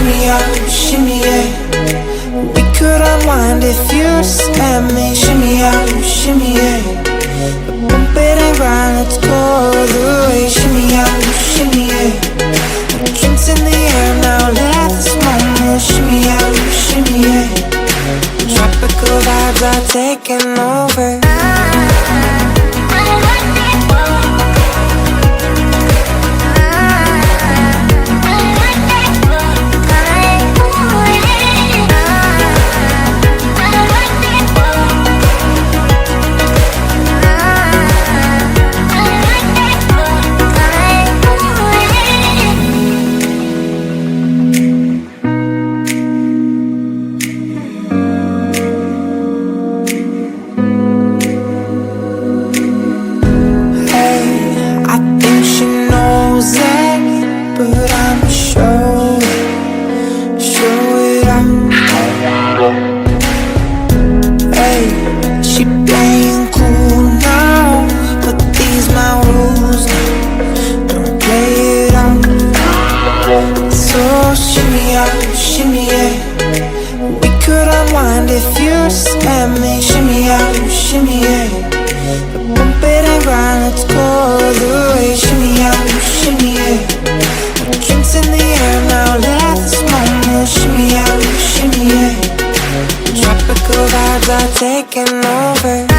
shimmy out, shimmy yeah. We could unwind if you just let me. Shimmy out, shimmy yeah. Bump it and grind, let's go the way. Shimmy out, shimmy yeah. Drinks in the air now, let this moment. Shimmy out, shimmy yeah. Tropical vibes are taking over. If you just let me. Shimmy out, shimmy yeah. Bump it and grind, let's go the way. Shimmy out, shimmy yeah. Drinks in the air now, let this moment. Shimmy out, shimmy yeah. Tropical vibes are taking over.